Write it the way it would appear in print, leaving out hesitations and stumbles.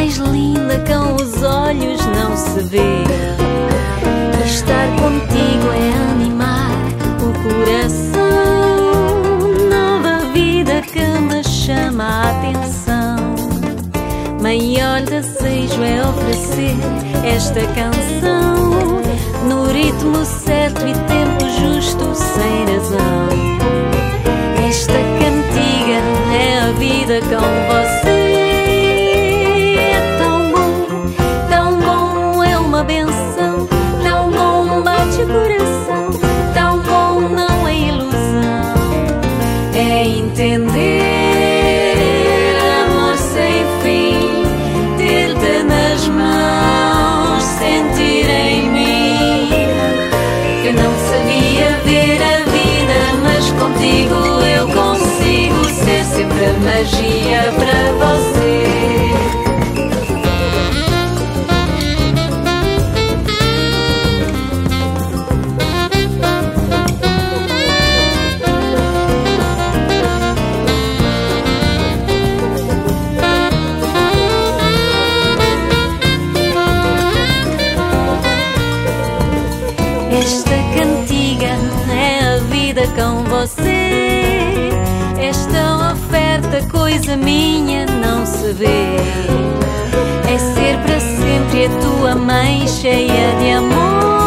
mais linda com os olhos não se vê. E estar contigo é animar o coração, nova vida que me chama a atenção. Maior desejo é oferecer esta canção no ritmo certo e tempo justo, sem razão. Esta cantiga é a vida com você. É tão bom, é uma benção. Tão bom, bate o coração. Tão bom, não é ilusão. É entender amor sem fim, ter-te nas mãos, sentir em mim que não sabia ver a vida, mas contigo eu consigo ser sempre a magia para você. Esta cantiga é a vida com você. Esta oferta, coisa minha, não se vê. É ser para sempre a tua mãe cheia de amor.